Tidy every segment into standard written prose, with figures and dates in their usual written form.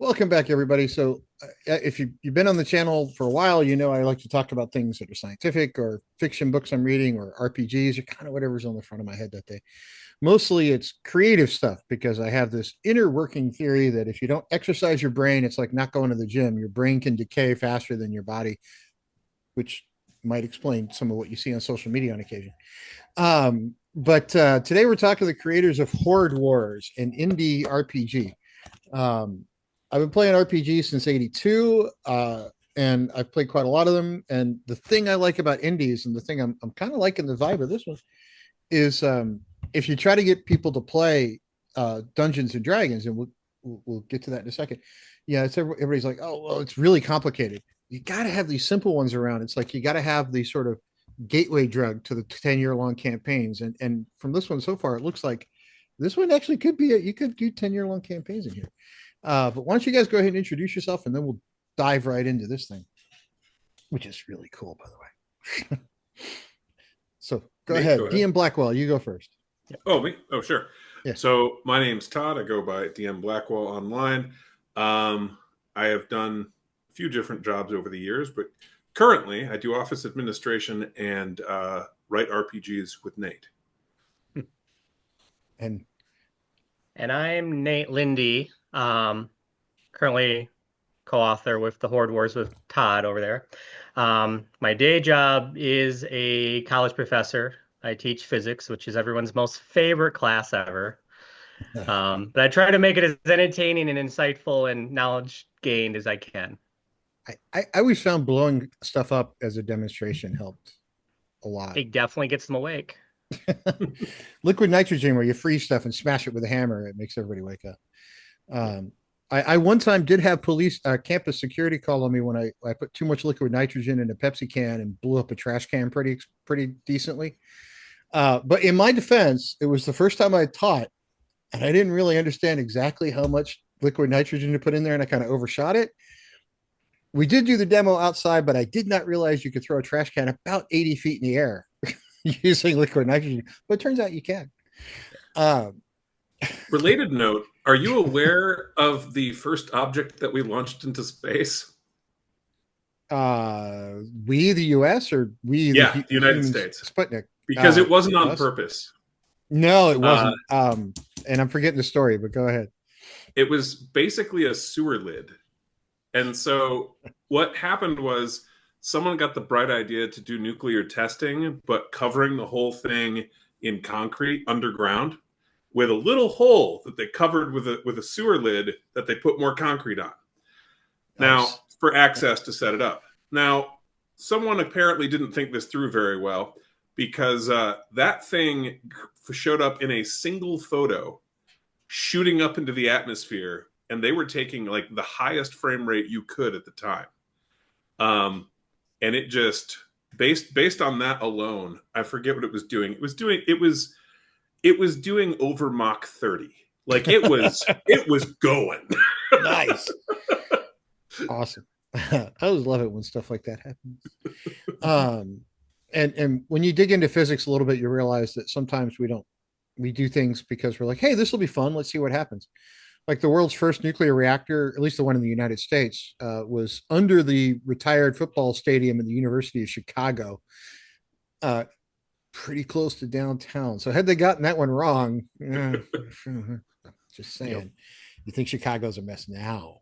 Welcome back, everybody. So, if you've been on the channel for a while, you know I like to talk about things that are scientific or fiction books I'm reading or RPGs or kind of whatever's on the front of my head that day. Mostly it's creative stuff because I have this inner working theory that if you don't exercise your brain, it's like not going to the gym. Your brain can decay faster than your body, which might explain some of what you see on social media on occasion. But today we're talking to the creators of Horde Wars, an indie RPG. Um, I've been playing RPGs since '82, and I've played quite a lot of them. And the thing I like about indies, and the thing I'm kind of liking the vibe of this one, is if you try to get people to play Dungeons and Dragons, and we'll get to that in a second. Yeah, it's everybody's like, oh well, it's really complicated. You got to have these simple ones around. It's like you got to have these sort of gateway drug to the 10-year long campaigns. And from this one so far, it looks like this one actually could be you could do 10-year long campaigns in here. But why don't you guys go ahead and introduce yourself, and then we'll dive right into this thing, which is really cool, by the way. So go Me? Go ahead, ahead. DM Blackwell. You go first. Yeah, Oh, me? Oh, sure. yeah. So my name's Todd. I go by DM Blackwell online. Um, I have done a few different jobs over the years, but currently I do office administration and write RPGs with Nate. And And I'm Nate Lindy, currently co-author with the Horde Wars with Todd over there. My day job is a college professor. I teach physics, which is everyone's most favorite class ever. But I try to make it as entertaining and insightful and knowledge gained as I can. I always found blowing stuff up as a demonstration helped a lot. It definitely gets them awake. Liquid nitrogen, where you freeze stuff and smash it with a hammer, it makes everybody wake up. I one time did have police campus security call on me when I put too much liquid nitrogen in a Pepsi can and blew up a trash can pretty decently. But in my defense, it was the first time I taught, and I didn't really understand exactly how much liquid nitrogen to put in there, and I kind of overshot it. We did do the demo outside, but I did not realize you could throw a trash can about 80 feet in the air using liquid nitrogen. But it turns out you can. Um, Related note, are you aware of the first object that we launched into space? we the U.S. or we Yeah, the the United humans States. Sputnik? Because it wasn't on Us? purpose. No, it Uh, wasn't. And I'm forgetting the story, but go ahead. it was basically a sewer lid. And so what happened was someone got the bright idea to do nuclear testing, but covering the whole thing in concrete underground with a little hole that they covered with a sewer lid that they put more concrete on. Now, Nice. for access to set it up. Now, someone apparently didn't think this through very well because that thing showed up in a single photo shooting up into the atmosphere, and they were taking like the highest frame rate you could at the time. And it just based on that alone, I forget what it was doing. It was doing over Mach 30. Like it was going. Nice. Awesome. I always love it when stuff like that happens. Um, and when you dig into physics a little bit, you realize that sometimes we do things because we're like, hey, this will be fun. Let's see what happens. Like the world's first nuclear reactor, at least the one in the United States, was under the retired football stadium in the University of Chicago, uh, pretty close to downtown. So had they gotten that one wrong, just saying, Yep. you think Chicago's a mess now?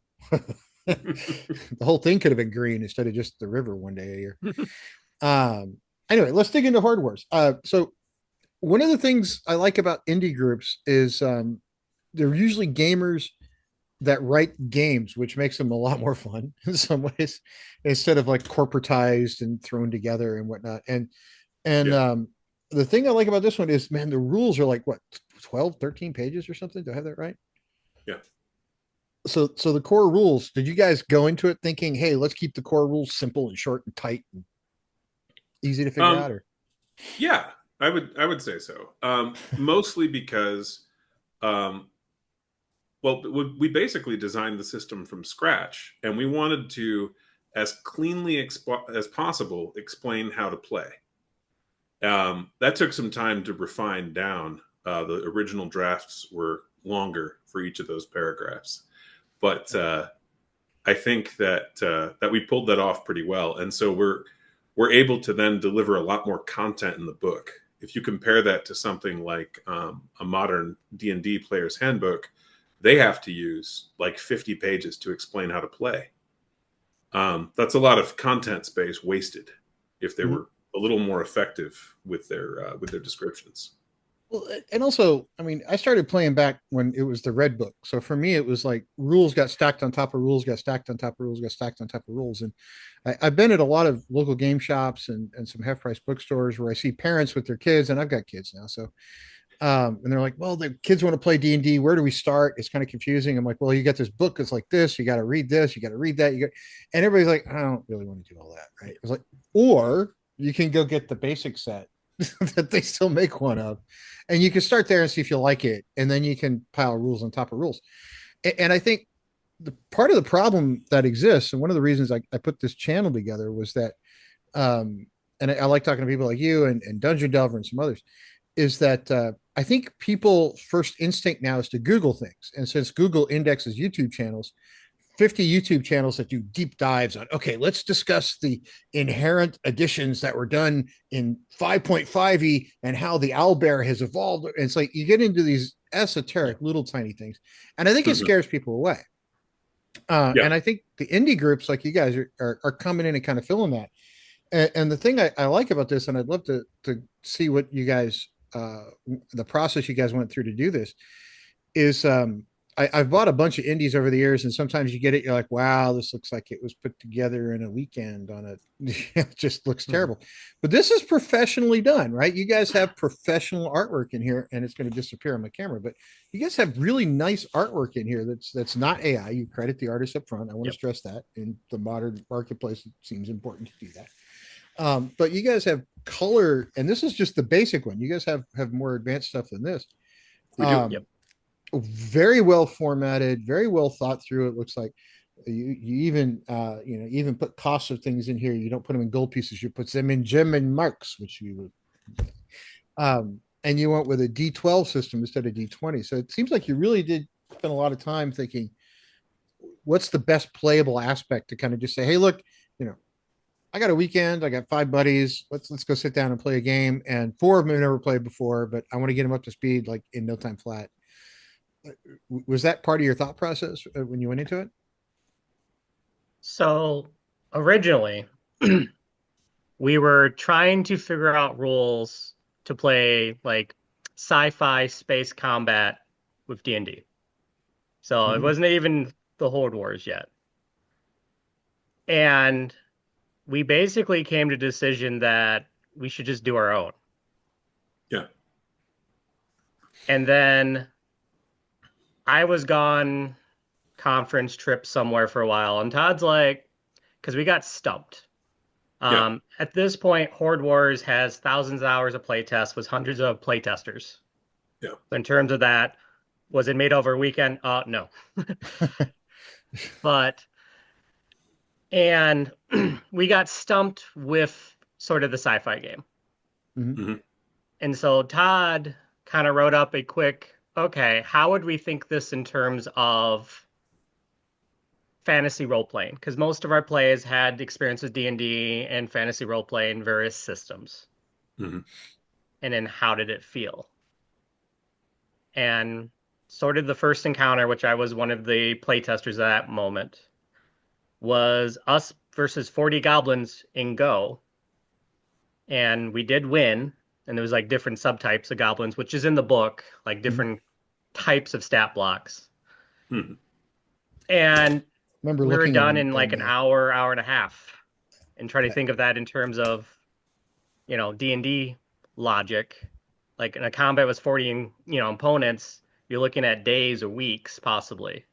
The whole thing could have been green instead of just the river one day a year. Anyway, let's dig into Horde Wars. So one of the things I like about indie groups is they're usually gamers that write games, which makes them a lot more fun in some ways, instead of like corporatized and thrown together and whatnot. And Yeah. the thing I like about this one is, man, the rules are like what 12, 13 pages or something. Do I have that right? Yeah. So the core rules, did you guys go into it thinking, hey, let's keep the core rules simple and short and tight and easy to figure Um, out? Or yeah, I would say so. Mostly because um, well, we basically designed the system from scratch, and we wanted to, as cleanly as possible, explain how to play. That took some time to refine down. The original drafts were longer for each of those paragraphs. but I think that we pulled that off pretty well, and so we're able to then deliver a lot more content in the book. If you compare that to something like a modern D&D player's handbook, they have to use like 50 pages to explain how to play. That's a lot of content space wasted if they were a little more effective with their descriptions. Well, and also, I mean, I started playing back when it was the red book. So for me, it was like rules got stacked on top of rules, got stacked on top of rules, got stacked on top of rules. And I've been at a lot of local game shops and some half price bookstores where I see parents with their kids, and I've got kids now. So, and they're like, well, the kids want to play D&D. Where do we start? It's kind of confusing. I'm like, well, you got this book. It's like this, you got to read this, you got to read that. And everybody's like, I don't really want to do all that. Right. It's like, or you can go get the basic set that they still make one of, and you can start there and see if you like it, and then you can pile rules on top of rules. And I think the part of the problem that exists, and one of the reasons I put this channel together was that, and I like talking to people like you and Dungeon Delver and some others, is that I think people first instinct now is to Google things, and since Google indexes YouTube channels, 50 YouTube channels that do deep dives on, okay, let's discuss the inherent additions that were done in 5.5e and how the owlbear has evolved. And it's like you get into these esoteric little tiny things. And I think it scares people away. And I think the indie groups like you guys are coming in and kind of filling that. And the thing I like about this, and I'd love to see what you guys, the process you guys went through to do this, is I've bought a bunch of indies over the years, and sometimes you get it, you're like, wow, this looks like it was put together in a weekend on a it just looks terrible. But this is professionally done, right? You guys have professional artwork in here, and it's going to disappear on my camera, but you guys have really nice artwork in here that's not AI. You credit the artist up front. I want to stress that in the modern marketplace, it seems important to do that. But you guys have color, and this is just the basic one. You guys have more advanced stuff than this. We do. Very well formatted, very well thought through. It looks like you even you even put costs of things in here. You don't put them in gold pieces, you put them in gem and marks, which you would and you went with a D12 system instead of D20. So it seems like you really did spend a lot of time thinking what's the best playable aspect to kind of just say, hey, look, I got a weekend, I got 5 buddies, let's go sit down and play a game, and 4 of them have never played before, but I want to get them up to speed like in no time flat. Was that part of your thought process when you went into it? So originally, we were trying to figure out rules to play like sci-fi space combat with D&D. So it wasn't even the Horde Wars yet. And we basically came to a decision that we should just do our own. Yeah. And then I was gone conference trip somewhere for a while, and Todd's like, because we got stumped. At this point, Horde Wars has thousands of hours of playtests with hundreds of playtesters. Yeah. So in terms of that, was it made over a weekend? No. And we got stumped with sort of the sci-fi game. And so Todd kind of wrote up a quick, okay, how would we think this in terms of fantasy role-playing? Because most of our plays had experience with D&D and fantasy role-play in various systems. And then how did it feel? And sort of the first encounter, which I was one of the playtesters at that moment, was us versus 40 goblins in Go. And we did win. And there was like different subtypes of goblins, which is in the book, like different types of stat blocks. And we were done in like an hour and a half. And try to think of that in terms of, D&D logic. Like in a combat with 40, opponents, you're looking at days or weeks, possibly.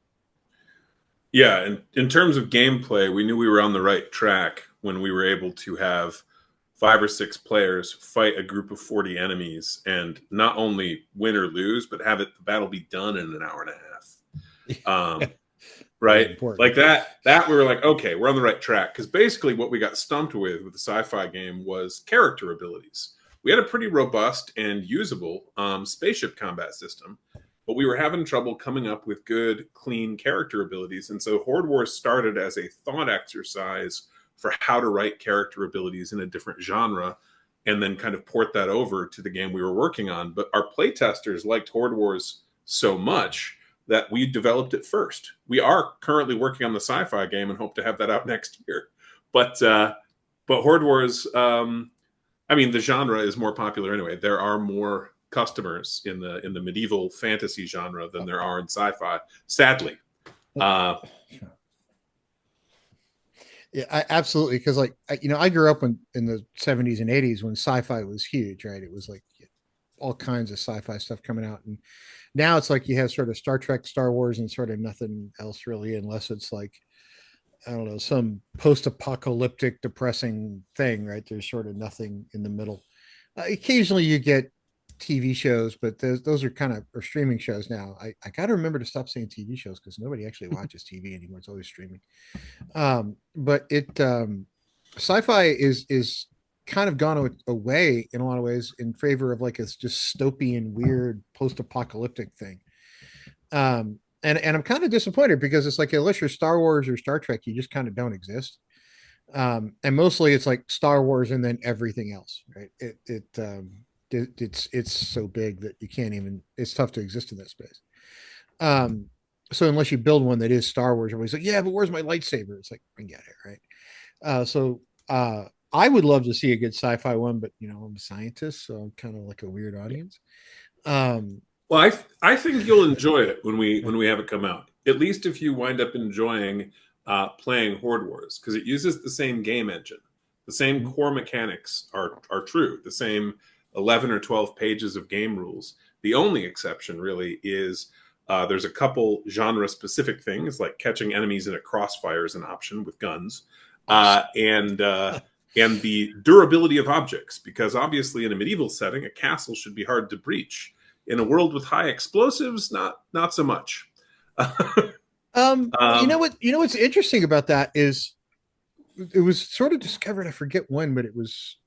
Yeah, and in terms of gameplay, we knew we were on the right track when we were able to have 5 or 6 players fight a group of 40 enemies and not only win or lose, but have the battle be done in an hour and a half. Right? Like that we were like, okay, we're on the right track. Because basically what we got stumped with the sci-fi game was character abilities. We had a pretty robust and usable spaceship combat system, but we were having trouble coming up with good, clean character abilities. And so Horde Wars started as a thought exercise for how to write character abilities in a different genre, and then kind of port that over to the game we were working on. But our playtesters liked Horde Wars so much that we developed it first. We are currently working on the sci-fi game and hope to have that out next year. But Horde Wars, I mean, the genre is more popular anyway. There are more customers in the medieval fantasy genre than there are in sci-fi, sadly. Yeah, absolutely. Because like I grew up in the 70s and 80s when sci-fi was huge, right? It was like all kinds of sci-fi stuff coming out, and now it's like you have sort of Star Trek, Star Wars, and sort of nothing else really, unless it's like, I don't know, some post-apocalyptic depressing thing, right? There's sort of nothing in the middle. Occasionally you get TV shows, but those are kind of or streaming shows now. I got to remember to stop saying TV shows because nobody actually watches TV anymore. It's always streaming. But sci-fi is kind of gone away in a lot of ways in favor of like a dystopian, weird post-apocalyptic thing. And I'm kind of disappointed because it's like, unless you're Star Wars or Star Trek, you just kind of don't exist. And mostly it's like Star Wars and then everything else, right? It's so big that you can't even, it's tough to exist in that space. So unless you build one that is Star Wars, everybody's like, yeah, but where's my lightsaber? It's like, I get it, right? I would love to see a good sci-fi one, but I'm a scientist, so I'm kind of like a weird audience. Well, I think you'll enjoy it when we have it come out. At least if you wind up enjoying playing Horde Wars, because it uses the same game engine, the same core mechanics are true, the same 11 or 12 pages of game rules. The only exception really is there's a couple genre-specific things, like catching enemies in a crossfire is an option with guns, and the durability of objects, because obviously in a medieval setting, a castle should be hard to breach. In a world with high explosives, not so much. What's interesting about that is it was sort of discovered, I forget when, but it was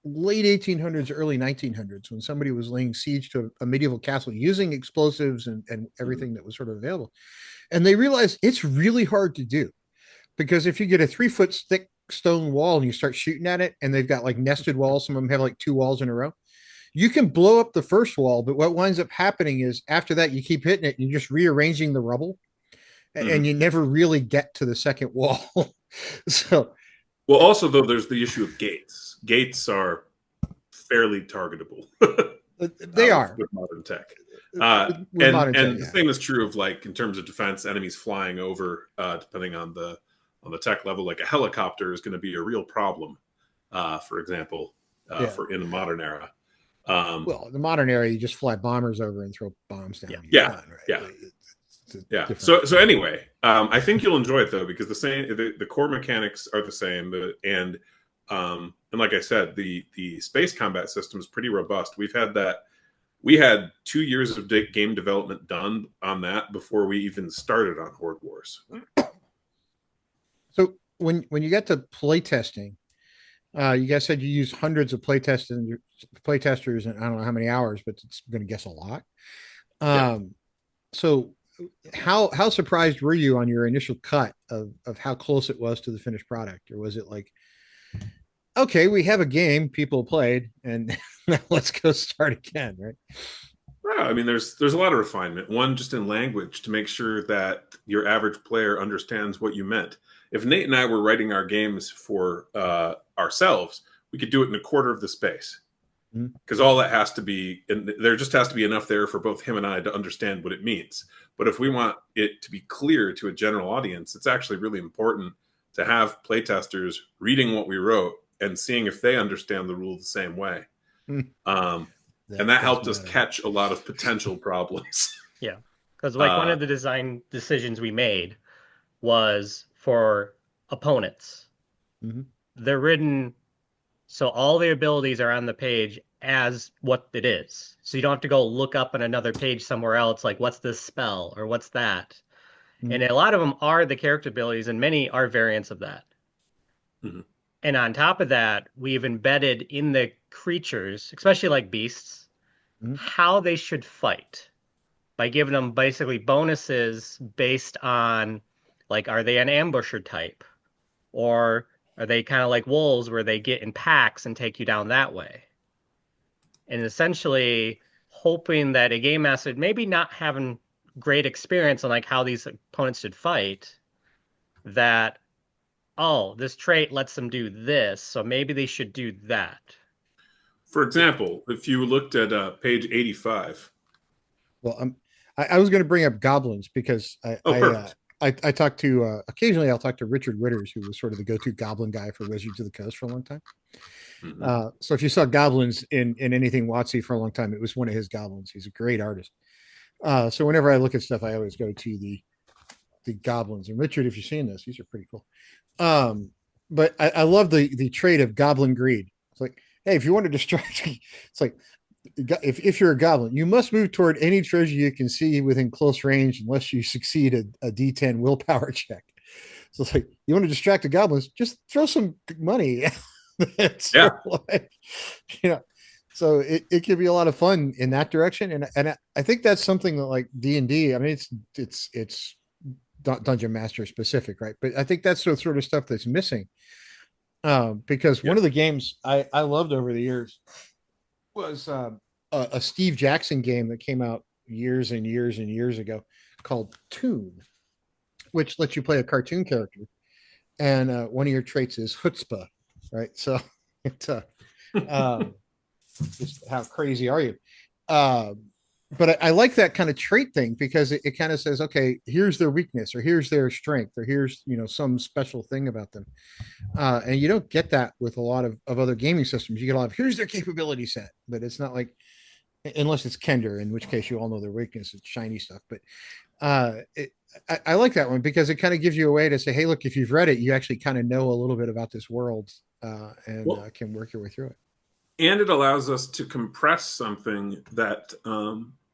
late 1800s, early 1900s, when somebody was laying siege to a medieval castle using explosives and everything that was sort of available. And they realized it's really hard to do, because if you get a 3-foot thick stone wall and you start shooting at it, and they've got like nested walls, some of them have like 2 walls in a row, you can blow up the first wall, but what winds up happening is after that, you keep hitting it and you're just rearranging the rubble, and you never really get to the second wall. So, well, also though, there's the issue of gates. Gates are fairly targetable. They are with modern tech. And the same is true of, like, in terms of defense, enemies flying over, depending on the tech level, like a helicopter is going to be a real problem, for example, for in the modern era. Well, in the modern era, you just fly bombers over and throw bombs down. So anyway, I think you'll enjoy it though, because the core mechanics are the same, and like I said, the space combat system is pretty robust. We had 2 years of game development done on that before we even started on Horde Wars. So when you get to playtesting, you guys said you use hundreds of playtesters, and I don't know how many hours, but it's going to guess a lot. So how surprised were you on your initial cut of how close it was to the finished product? Or was it like, okay, we have a game people played, and let's go start again, right? Well, I mean, there's a lot of refinement. One, just in language, to make sure that your average player understands what you meant. If Nate and I were writing our games for ourselves, we could do it in a quarter of the space, because all that has to be, and there just has to be enough there for both him and I to understand what it means. But if we want it to be clear to a general audience, it's actually really important to have playtesters reading what we wrote and seeing if they understand the rule the same way. And that helped us catch a lot of potential problems. Yeah, because like one of the design decisions we made was for opponents. They're written so all the abilities are on the page as what it is. So you don't have to go look up on another page somewhere else, like what's this spell or what's that. And a lot of them are the character abilities, and many are variants of that. And on top of that, we've embedded in the creatures, especially like beasts, how they should fight. by giving them basically bonuses based on, like, are they an ambusher type? Or are they kind of like wolves where they get in packs and take you down that way? And essentially hoping that a game master, maybe not having great experience on like how these opponents should fight, that, oh, this trait lets them do this, so maybe they should do that. For example, if you looked at page 85. Well, I was going to bring up goblins because I talked to occasionally I'll talk to Richard Witters, who was sort of the go-to goblin guy for Wizards of the Coast for a long time. Mm-hmm. So if you saw goblins in anything WotC for a long time, it was one of his goblins. He's a great artist. So whenever I look at stuff, I always go to the goblins. And Richard, if you're seeing this, these are pretty cool. But I love the trait of goblin greed. It's like, hey, if you want to distract me, it's like, if you're a goblin, you must move toward any treasure you can see within close range unless you succeed a D10 willpower check. So it's like, you want to distract the goblins, just throw some money. Yeah. Like, you know, so it can be a lot of fun in that direction. And I think that's something that, like, D&D, I mean, it's Dungeon Master specific, right? But I think that's the sort of stuff that's missing. Because one of the games I loved over the years was a Steve Jackson game that came out years and years and years ago called Toon, which lets you play a cartoon character, and one of your traits is chutzpah, right? So it's just how crazy are you? But I like that kind of trait thing because it kind of says, okay, here's their weakness, or here's their strength, or here's, you know, some special thing about them. And you don't get that with a lot of other gaming systems. You get a lot of, here's their capability set, but it's not like, unless it's Kender, in which case you all know their weakness, it's shiny stuff. But I like that one because it kind of gives you a way to say, hey, look, if you've read it, you actually kind of know a little bit about this world, and can work your way through it. And it allows us to compress something that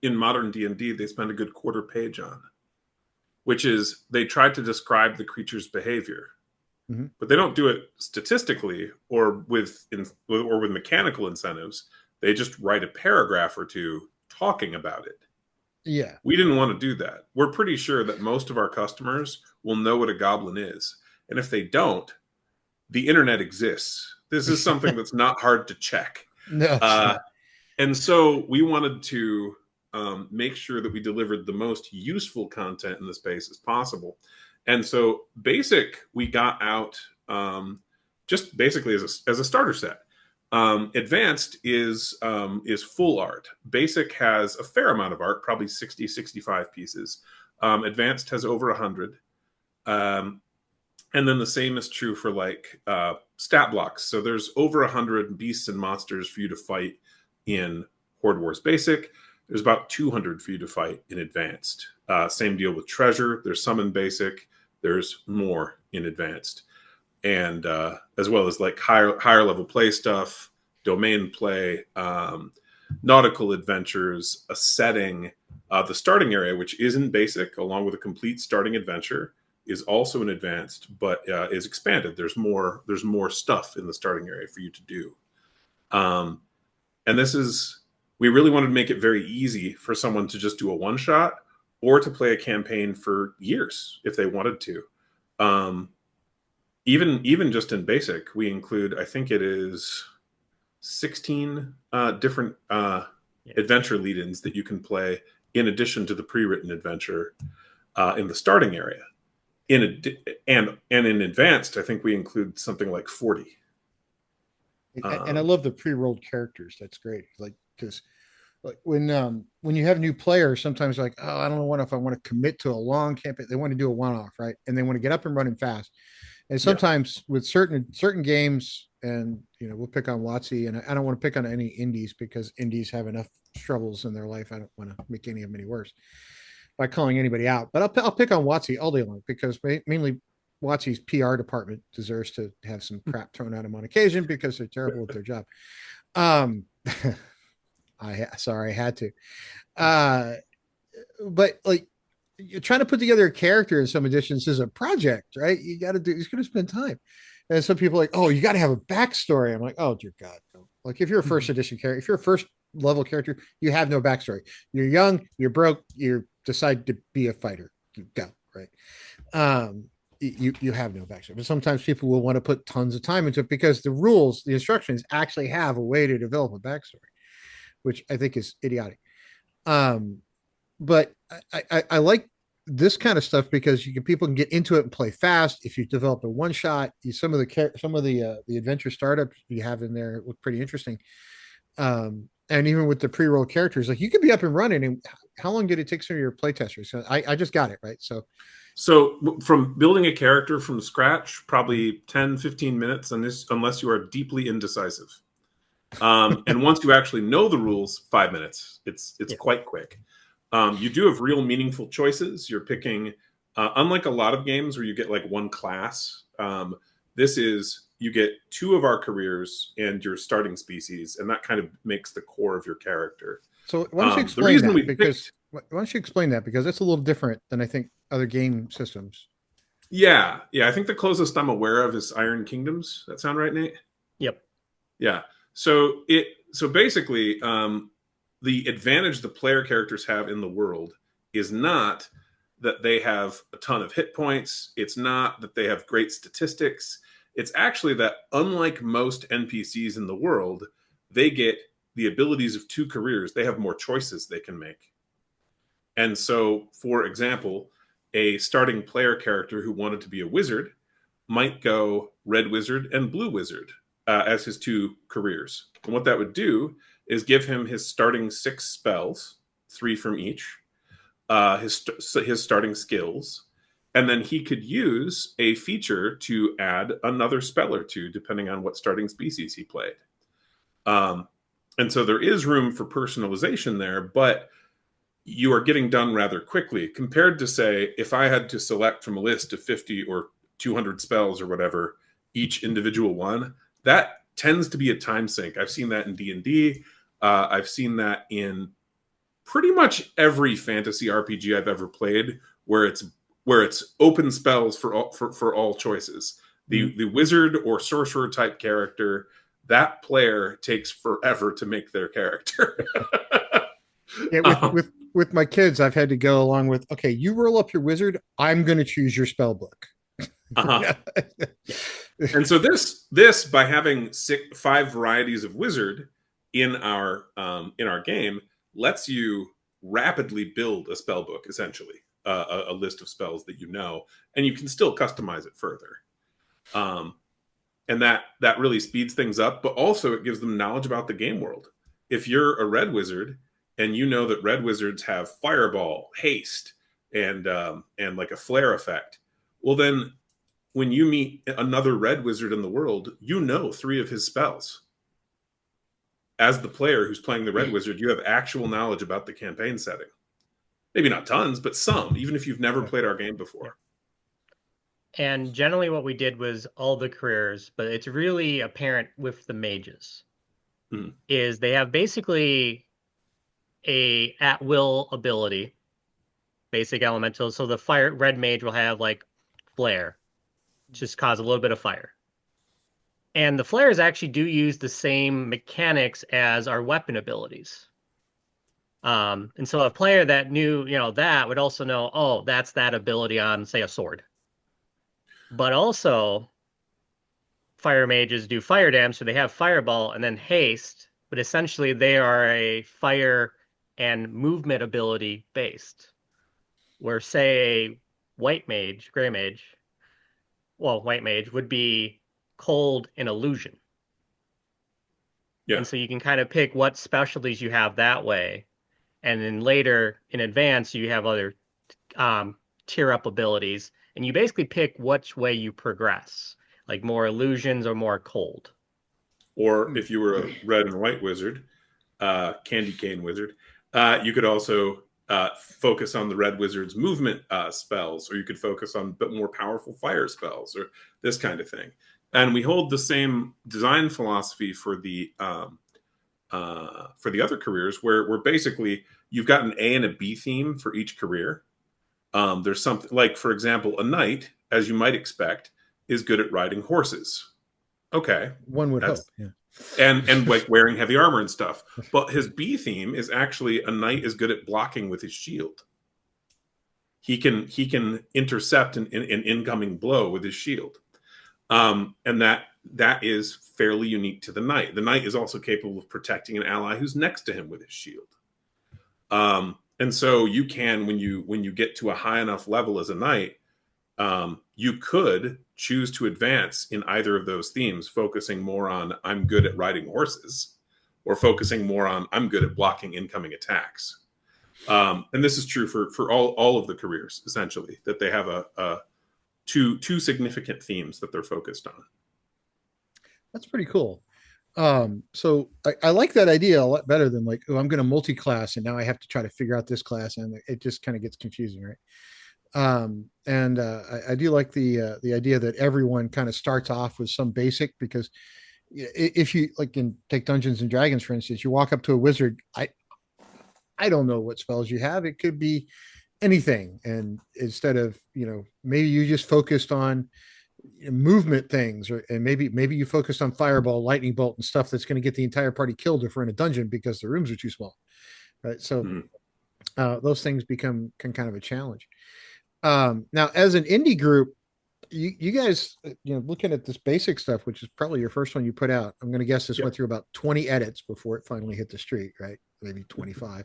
in modern D&D they spend a good quarter page on, which is they try to describe the creature's behavior, but they don't do it statistically or with mechanical incentives. They just write a paragraph or two talking about it. Yeah, we didn't want to do that. We're pretty sure that most of our customers will know what a goblin is, and if they don't, the internet exists. This is something that's not hard to check. No, and so we wanted to make sure that we delivered the most useful content in the space as possible. And so Basic, we got out just basically as a starter set. Advanced is full art. Basic has a fair amount of art, probably 60, 65 pieces. Advanced has over 100. And then the same is true for like stat blocks. So there's over 100 beasts and monsters for you to fight in Horde Wars Basic. There's about 200 for you to fight in Advanced. Same deal with treasure. There's some in Basic. There's more in Advanced. And as well as like higher level play stuff, domain play, nautical adventures, a setting. The starting area, which is in Basic, along with a complete starting adventure, is also in Advanced, but is expanded. There's more stuff in the starting area for you to do. And we really wanted to make it very easy for someone to just do a one shot or to play a campaign for years if they wanted to. Even just in Basic, we include, I think it is 16 different adventure lead-ins that you can play in addition to the pre-written adventure in the starting area. And in Advanced, I think we include something like 40. And I love the pre-rolled characters. That's great. Like, because like when you have new players, sometimes like, oh, I don't know if I want to commit to a long campaign. They want to do a one-off, right? And they want to get up and running fast. And sometimes with certain games, and you know, we'll pick on WotC, and I don't want to pick on any indies because indies have enough troubles in their life. I don't want to make any of them any worse by calling anybody out. But I'll pick on WotC all day long because mainly WotC's PR department deserves to have some crap thrown at them on occasion because they're terrible at their job. Sorry, I had to. But like, you're trying to put together a character in some editions is a project, right? You're going to spend time. And some people are like, oh, you got to have a backstory. I'm like, oh, dear God. No. Like if you're a first edition character, if you're a first level character, you have no backstory. You're young, you're broke, you decide to be a fighter. You go, right? You have no backstory. But sometimes people will want to put tons of time into it because the rules, the instructions actually have a way to develop a backstory, which I think is idiotic. But I like this kind of stuff because people can get into it and play fast. If you develop a one shot, some of the adventure startups you have in there look pretty interesting. And even with the pre-roll characters, like you could be up and running. And how long did it take some of your playtesters? So I just got it right. So from building a character from scratch, probably 10, 15 minutes, unless you are deeply indecisive. And once you actually know the rules, 5 minutes. It's quite quick. You do have real meaningful choices. You're picking, unlike a lot of games where you get like one class, this is you get 2 of our careers and your starting species, and that kind of makes the core of your character. So why don't you explain that? Because that's a little different than I think other game systems. Yeah. I think the closest I'm aware of is Iron Kingdoms. That sound right, Nate? Yep. Yeah. So basically, the advantage the player characters have in the world is not that they have a ton of hit points. It's not that they have great statistics. It's actually that unlike most NPCs in the world, they get the abilities of 2 careers. They have more choices they can make. And so, for example, a starting player character who wanted to be a wizard might go red wizard and blue wizard as his 2 careers. And what that would do is give him his starting 6 spells, 3 from each, his starting skills, and then he could use a feature to add another spell or 2, depending on what starting species he played. And so there is room for personalization there, but you are getting done rather quickly compared to, say, if I had to select from a list of 50 or 200 spells or whatever, each individual one, that tends to be a time sink. I've seen that in D&D. I've seen that in pretty much every fantasy RPG I've ever played, where it's open spells for all choices. The wizard or sorcerer type character, that player takes forever to make their character. Yeah, with my kids, I've had to go along with, okay, you roll up your wizard, I'm going to choose your spell book. And so this by having 5 varieties of wizard in our game lets you rapidly build a spell book, essentially a list of spells that you know, and you can still customize it further. And that really speeds things up, but also it gives them knowledge about the game world. If you're a red wizard and you know that red wizards have fireball, haste, and like a flare effect, well then when you meet another red wizard in the world, you know 3 of his spells. As the player who's playing the red wizard, you have actual knowledge about the campaign setting. Maybe not tons, but some, even if you've never played our game before. And generally what we did was all the careers, but it's really apparent with the mages, is they have basically a at-will ability, basic elemental. So the red mage will have like flare, just cause a little bit of fire. And the flares actually do use the same mechanics as our weapon abilities. And so a player that knew, that would also know, oh, that's that ability on, say, a sword. But also, fire mages do fire damage, so they have fireball and then haste, but essentially they are a fire and movement ability based. Where, say, a white mage would be cold and illusion. Yeah. And so you can kind of pick what specialties you have that way. And then later in advance, you have other tier up abilities. And you basically pick which way you progress, like more illusions or more cold. Or if you were a red and white wizard, candy cane wizard, you could also focus on the red wizard's movement spells, or you could focus on a bit more powerful fire spells, or this kind of thing. And we hold the same design philosophy for the other careers, where basically you've got an A and a B theme for each career. There's something like, for example, a knight, as you might expect, is good at riding horses. Okay, one would hope. Yeah. and like wearing heavy armor and stuff. But his B theme is actually a knight is good at blocking with his shield. He can intercept an incoming blow with his shield, and that is fairly unique to the knight. The knight is also capable of protecting an ally who's next to him with his shield. And so you can, when you get to a high enough level as a knight, you could choose to advance in either of those themes, focusing more on I'm good at riding horses, or focusing more on I'm good at blocking incoming attacks. And this is true for all of the careers, essentially, that they have a two significant themes that they're focused on. That's pretty cool. So I like that idea a lot better than like, oh, I'm going to multi-class and now I have to try to figure out this class, and it just kind of gets confusing, right? I do like the idea that everyone kind of starts off with some basic, because if you like take Dungeons and Dragons, for instance, you walk up to a wizard, I don't know what spells you have. It could be anything. And instead of, maybe you just focused on movement things, and maybe you focused on fireball, lightning bolt, and stuff that's going to get the entire party killed if we're in a dungeon because the rooms are too small. Right. So those things can kind of a challenge. Now, as an indie group, you guys, looking at this basic stuff, which is probably your first one you put out, I'm going to guess this went through about 20 edits before it finally hit the street, right? Maybe 25.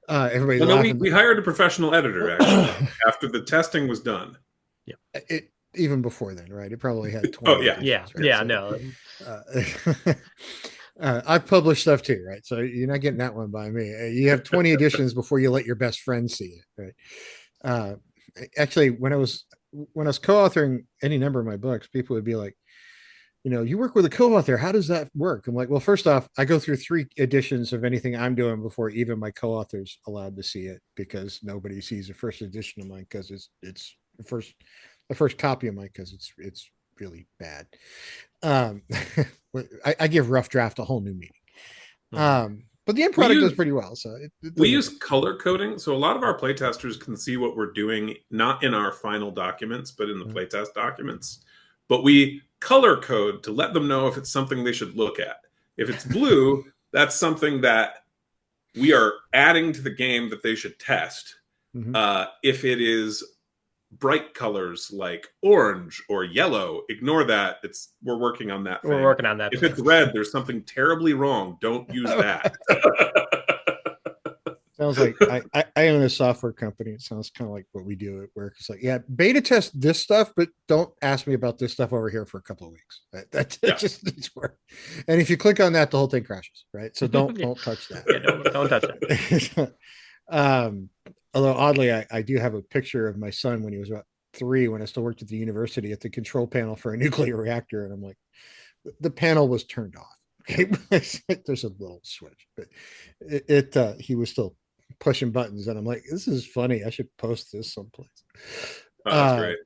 Everybody's laughing. We hired a professional editor, actually, after the testing was done. Yeah. Even before then, right? It probably had 20. Oh, yeah. Editions, right? Yeah, So, no. I've published stuff too, right? So you're not getting that one by me. You have 20 editions before you let your best friend see it, right? Actually, when I was co-authoring any number of my books, people would be like, you work with a co-author, how does that work? I'm like, well, first off, I go through 3 editions of anything I'm doing before even my co-author's allowed to see it, because nobody sees a first edition of mine because it's the first copy of mine because it's really bad. I give rough draft a whole new meaning. But the end product does pretty well. So we use color coding, so a lot of our playtesters can see what we're doing, not in our final documents, but in the playtest documents. But we color code to let them know if it's something they should look at. If it's blue, that's something that we are adding to the game that they should test. If it is bright colors like orange or yellow, ignore that. We're working on that. We're working on that. If it's red, there's something terribly wrong. Don't use that. Sounds like I own a software company. It sounds kind of like what we do at work. It's like, beta test this stuff, but don't ask me about this stuff over here for a couple of weeks. That just needs work. And if you click on that, the whole thing crashes, right? So don't touch that. Don't touch it. Although oddly, I do have a picture of my son when he was about 3, when I still worked at the university, at the control panel for a nuclear reactor, and I'm like, the panel was turned off. Okay, there's a little switch, but he was still pushing buttons, and I'm like, this is funny. I should post this someplace. Oh, that's great.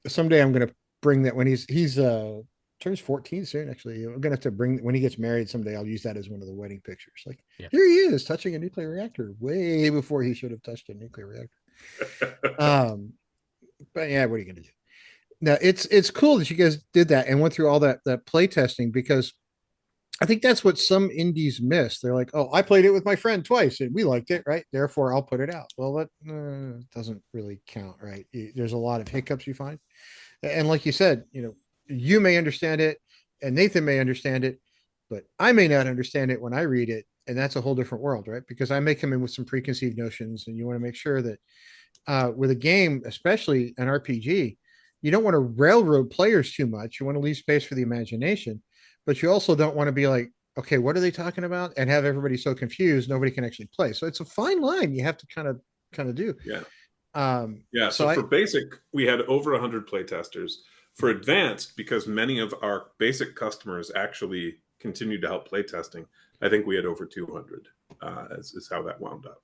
Someday I'm going to bring that when he's turns 14 soon. Actually, I'm gonna have to bring, when he gets married someday, I'll use that as one of the wedding pictures. Like, here he is touching a nuclear reactor way before he should have touched a nuclear reactor. But yeah, what are you gonna do? Now it's cool that you guys did that and went through all that play testing, because I think that's what some indies miss. They're like, oh, I played it with my friend twice and we liked it, right? Therefore, I'll put it out. Well, that doesn't really count, right? There's a lot of hiccups you find. And like you said, you may understand it and Nathan may understand it, but I may not understand it when I read it. And that's a whole different world, right? Because I may come in with some preconceived notions, and you want to make sure that with a game, especially an RPG, you don't want to railroad players too much. You want to leave space for the imagination, but you also don't want to be like, okay, what are they talking about? And have everybody so confused, nobody can actually play. So it's a fine line you have to kind of do. Yeah. So for basic, we had over 100 playtesters. For advanced, because many of our basic customers actually continued to help playtesting, I think we had over 200, is how that wound up.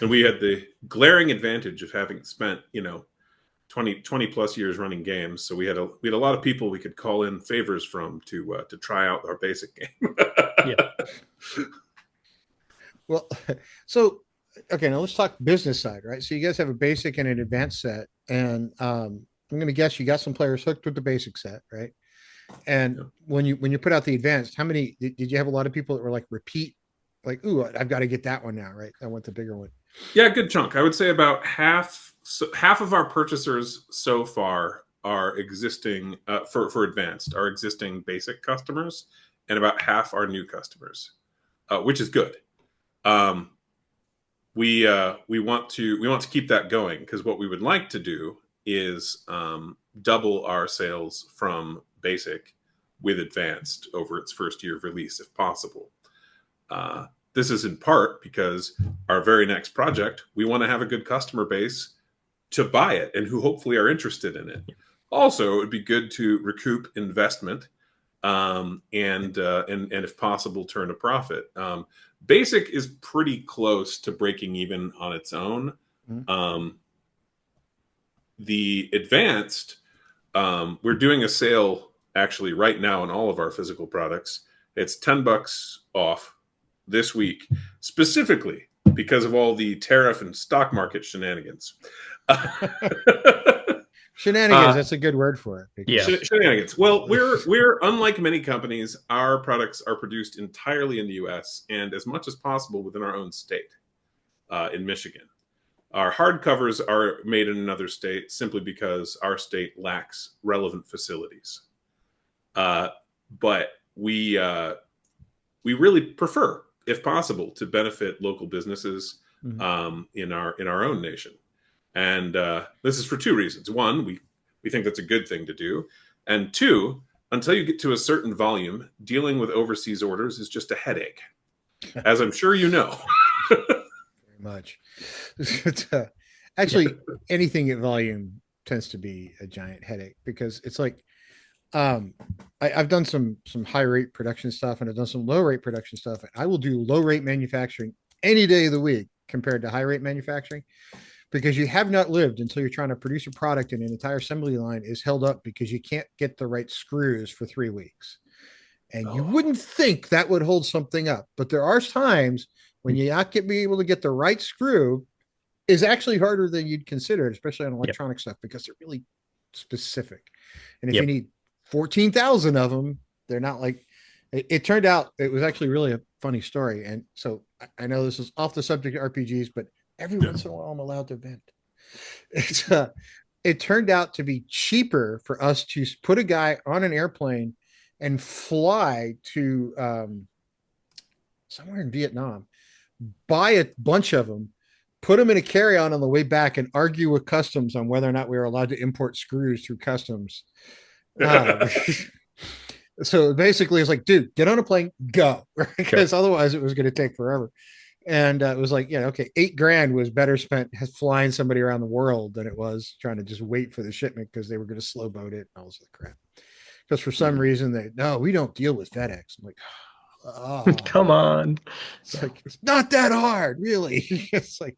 And we had the glaring advantage of having spent, 20 plus years running games. So we had a lot of people we could call in favors from to try out our basic game. Well, so, okay, now let's talk business side, right? So you guys have a basic and an advanced set, and I'm going to guess you got some players hooked with the basic set, right? And when you put out the advanced, how many did you have? A lot of people that were like repeat, like, ooh, I've got to get that one now, right? I want the bigger one. Yeah, good chunk. I would say about half. So half of our purchasers so far are existing for advanced, are existing basic customers, and about half are new customers, which is good. Um, we want to keep that going, because what we would like to do is double our sales from basic with advanced over its first year of release, if possible. This is in part because our very next project, we want to have a good customer base to buy it and who hopefully are interested in it. Also, it would be good to recoup investment and if possible, turn a profit. Basic is pretty close to breaking even on its own. The advanced, we're doing a sale actually right now on all of our physical products. It's $10 off this week, specifically because of all the tariff and stock market shenanigans. Shenanigans, that's a good word for it. Yeah. Shenanigans. Well, we're unlike many companies. Our products are produced entirely in the U.S. and as much as possible within our own state, in Michigan. Our hardcovers are made in another state simply because our state lacks relevant facilities. But we really prefer, if possible, to benefit local businesses in our own nation. And this is for two reasons. One, we think that's a good thing to do. And two, until you get to a certain volume, dealing with overseas orders is just a headache, as I'm sure you know. Very much. Actually, anything at volume tends to be a giant headache, because it's like, I've done some high rate production stuff, and I've done some low rate production stuff. And I will do low rate manufacturing any day of the week compared to high rate manufacturing, because you have not lived until you're trying to produce a product and an entire assembly line is held up because you can't get the right screws for 3 weeks. And you wouldn't think that would hold something up, but there are times when you not be able to get the right screw is actually harder than you'd consider, especially on electronic stuff, because they're really specific. And if you need 14,000 of them, they're not like it turned out. It was actually really a funny story. And so I know this is off the subject of RPGs, but every once in a while I'm allowed to vent. It turned out to be cheaper for us to put a guy on an airplane and fly to somewhere in Vietnam, buy a bunch of them, put them in a carry-on on the way back, and argue with customs on whether or not we were allowed to import screws through customs. So basically it's like, dude, get on a plane, go, because otherwise it was going to take forever. And it was like, okay, $8,000 was better spent flying somebody around the world than it was trying to just wait for the shipment, because they were going to slow boat it and all this crap. Because for some reason we don't deal with FedEx. I'm like, oh, come on. It's like, it's not that hard, really. It's like,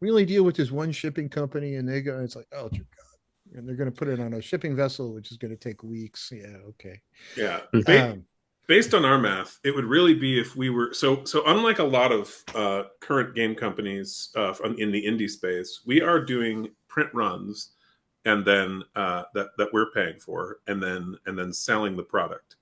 we only deal with this one shipping company, and they go, it's like, oh, dear God. And they're going to put it on a shipping vessel, which is going to take weeks. Yeah. Okay. Yeah. Based on our math, it would really be if we were so unlike a lot of current game companies in the indie space, we are doing print runs and then that we're paying for, and then selling the product.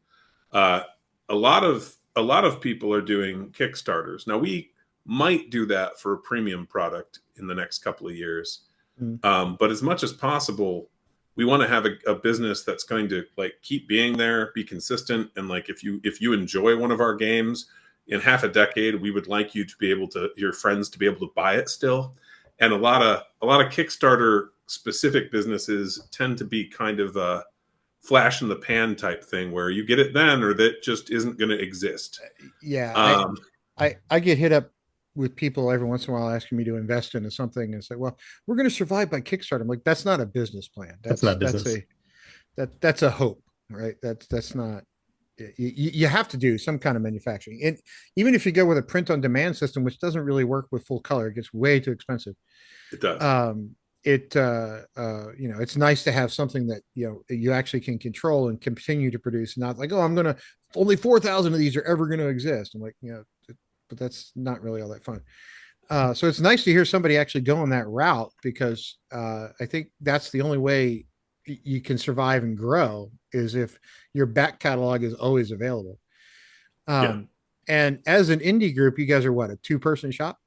A lot of people are doing Kickstarters. Now, we might do that for a premium product in the next couple of years. But as much as possible, we want to have a business that's going to like keep being there, be consistent. And like, if you enjoy one of our games in half a decade, we would like you to be able to, your friends to be able to buy it still. And a lot of Kickstarter specific businesses tend to be kind of a flash in the pan type thing, where you get it then, or that just isn't going to exist. Yeah. I get hit up with people every once in a while asking me to invest into something and say, well, we're going to survive by Kickstarter. I'm like, that's not a business plan. That's not business. That's a hope, right? That's not, you have to do some kind of manufacturing. And even if you go with a print on demand system, which doesn't really work with full color, it gets way too expensive. It does. It's nice to have something that, you actually can control and continue to produce, not like, oh, only 4,000 of these are ever going to exist. I'm like, but that's not really all that fun. So it's nice to hear somebody actually going that route, because I think that's the only way you can survive and grow is if your back catalog is always available. And as an indie group, you guys are what, a 2-person shop?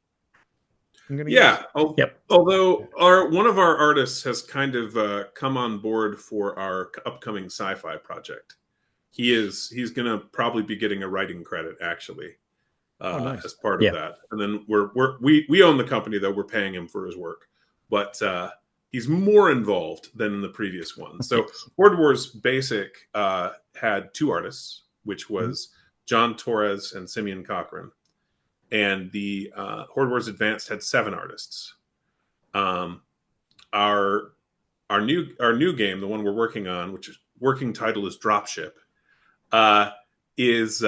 Yeah. Yep. Although one of our artists has kind of come on board for our upcoming sci-fi project. He's going to probably be getting a writing credit actually nice. as part of that. And then we own the company, though. We're paying him for his work, but he's more involved than in the previous one. So Horde Wars Basic had 2 artists, which was John Torres and Simeon Cochran. And the Horde Wars Advanced had 7 artists. Our new game, the one we're working on, which is working title is Dropship, is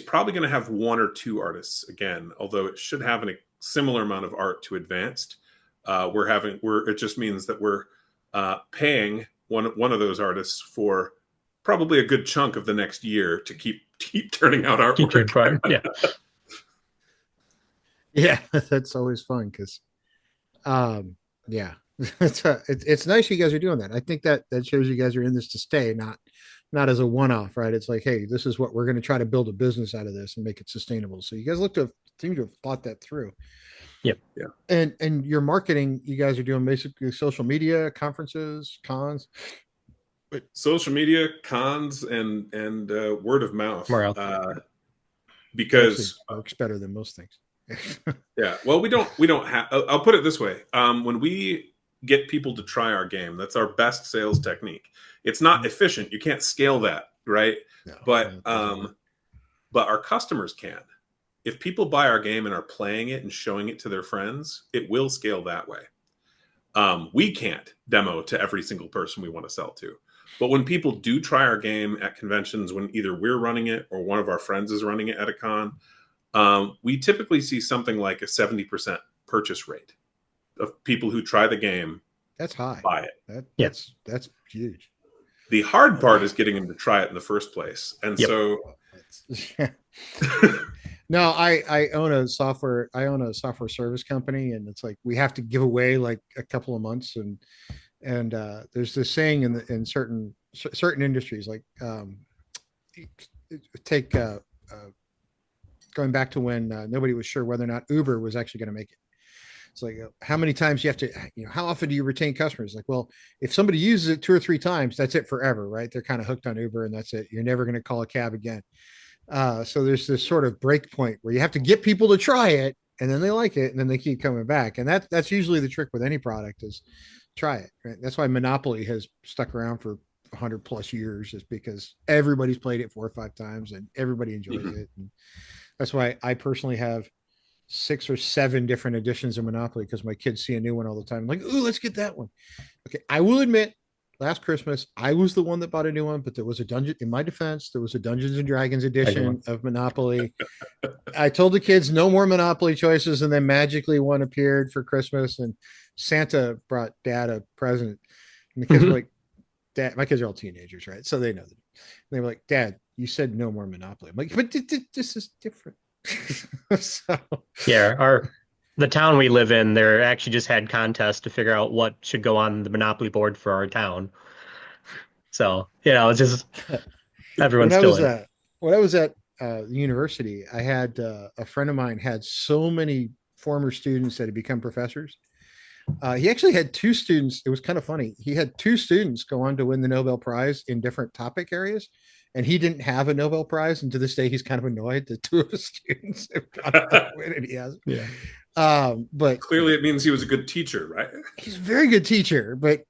probably going to have 1 or 2 artists again, although it should have a similar amount of art to Advanced. It just means that we're paying one of those artists for probably a good chunk of the next year to keep turning out artwork. Yeah. Yeah, that's always fun because, yeah, it's nice you guys are doing that. I think that shows you guys are in this to stay, not as a one-off, right? It's like, hey, this is what we're going to try to build a business out of this and make it sustainable. So you guys seem to have thought that through. Yep. Yeah. And your marketing, you guys are doing basically social media, conferences, cons. Social media, cons, and word of mouth. Because it works better than most things. Yeah. Well, we don't have. I'll put it this way: when we get people to try our game, that's our best sales technique. It's not efficient; you can't scale that, right? No, but our customers can. If people buy our game and are playing it and showing it to their friends, it will scale that way. We can't demo to every single person we want to sell to. But when people do try our game at conventions, when either we're running it or one of our friends is running it at a con, we typically see something like a 70% purchase rate of people who try the game. That's high. Buy it. That's huge. The hard part is getting them to try it in the first place. And so no, I own a software service company, and it's like we have to give away like a couple of months, and there's this saying in certain industries, like take going back to when nobody was sure whether or not Uber was actually going to make it. It's like, how many times you have to, how often do you retain customers? Like, well, if somebody uses it 2 or 3 times, that's it forever, right? They're kind of hooked on Uber, and that's it. You're never going to call a cab again. So there's this sort of break point where you have to get people to try it, and then they like it, and then they keep coming back. And that's usually the trick with any product, is try it. Right? That's why Monopoly has stuck around for 100+ years, is because everybody's played it 4 or 5 times and everybody enjoys it. And that's why I personally have 6 or 7 different editions of Monopoly, because my kids see a new one all the time. I'm like, ooh, let's get that one. Okay, I will admit, last Christmas, I was the one that bought a new one, but there was a dungeon, in my defense, there was a Dungeons and Dragons edition of Monopoly. I told the kids no more Monopoly choices, and then magically one appeared for Christmas, and Santa brought Dad a present. And the kids were like, Dad, my kids are all teenagers, right? So they know that. And they were like, Dad, you said no more Monopoly. I'm like, but this is different. So. Yeah, the town we live in, there actually just had contests to figure out what should go on the Monopoly board for our town. So, it's just everyone's still when I was at university, I had a friend of mine had so many former students that had become professors. He actually had 2 students. It was kind of funny. He had 2 students go on to win the Nobel Prize in different topic areas, and he didn't have a Nobel Prize. And to this day, he's kind of annoyed that 2 of his students have gone to win, and he hasn't. Yeah. But clearly, it means he was a good teacher, right? He's a very good teacher, but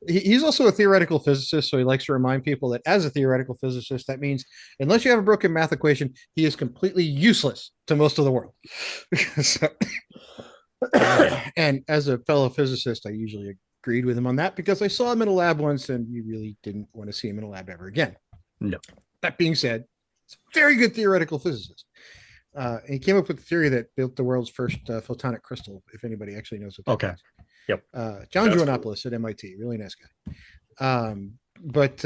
he's also a theoretical physicist. So he likes to remind people that as a theoretical physicist, that means unless you have a broken math equation, he is completely useless to most of the world. So, and as a fellow physicist, I usually agreed with him on that, because I saw him in a lab once, and you really didn't want to see him in a lab ever again. No. That being said, he's a very good theoretical physicist. And he came up with the theory that built the world's first photonic crystal, if anybody actually knows what that is. Yep. John Joannopoulos at MIT, really nice guy. But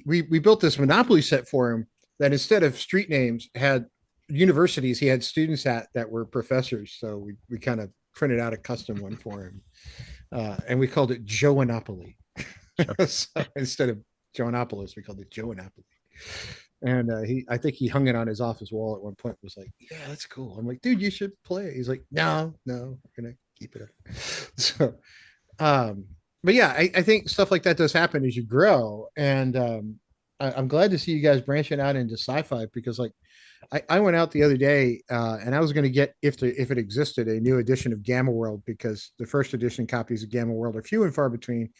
we built this Monopoly set for him that, instead of street names, had universities he had students at that were professors. So we kind of printed out a custom one for him. And we called it Joannopouly. Sure. So instead of Joanopoulos, we called it Joanopoulos. And I think he hung it on his office wall at one point. Was like, yeah, that's cool. I'm like, dude, you should play it. He's like, no, we're gonna keep it up. So, um, but yeah, I think stuff like that does happen as you grow, and I'm glad to see you guys branching out into sci-fi because, like, I went out the other day and I was going to get if it existed a new edition of Gamma World because the first edition copies of Gamma World are few and far between,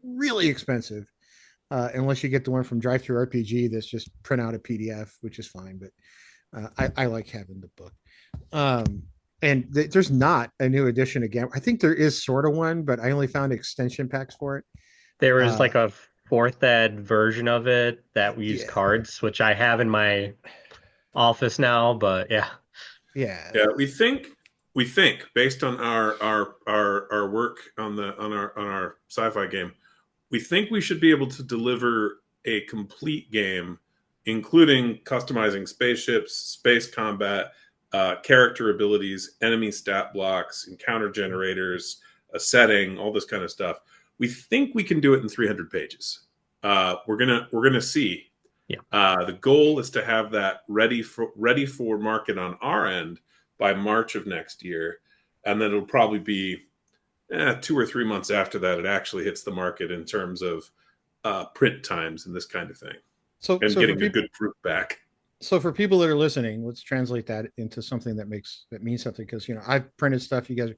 really expensive unless you get the one from Drive Through RPG that's just print out a PDF, which is fine. But I like having the book. And there's not a new edition of Gamma. I think there is sort of one, but I only found extension packs for it. There is like a fourth ed version of it that we use Yeah. cards, which I have in my office now, but yeah. Yeah, we think based on our work on our sci-fi game, we think we should be able to deliver a complete game, including customizing spaceships, space combat, character abilities, enemy stat blocks, encounter generators, a setting, all this kind of stuff. We think we can do it in 300 pages. We're gonna see. Yeah. The goal is to have that ready for market on our end by March of next year, and then it'll probably be 2 or 3 months after that it actually hits the market in terms of print times and this kind of thing, So getting a good proof back. So for people that are listening, let's translate that into something that means something because I've printed stuff. You guys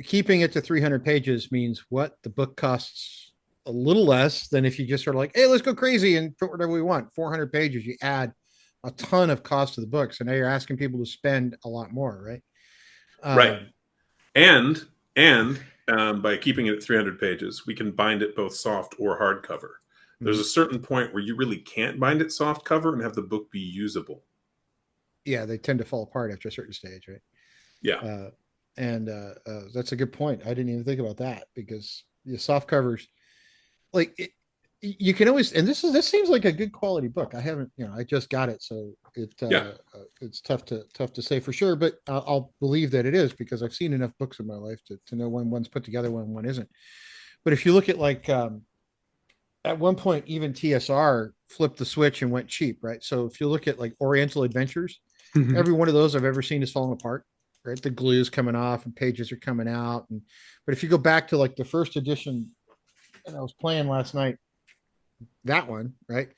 keeping it to 300 pages means what the book costs a little less than if you just sort of like, hey, let's go crazy and put whatever we want. 400 pages, you add a ton of cost to the book. So now you're asking people to spend a lot more, right? Right. And by keeping it at 300 pages, we can bind it both soft or hardcover. There's a certain point where you really can't bind it soft cover and have the book be usable. Yeah, they tend to fall apart after a certain stage, right? Yeah. And that's a good point. I didn't even think about that because the soft covers, like you can always, and this seems like a good quality book. I haven't, I just got it, so it's tough to say for sure, but I'll believe that it is because I've seen enough books in my life to know when one's put together, when one isn't. But if you look at like at one point, even TSR flipped the switch and went cheap, right? So if you look at like Oriental Adventures, every one of those I've ever seen is falling apart, right? The glue's coming off and pages are coming out. But if you go back to like the first edition that I was playing last night, that one, right?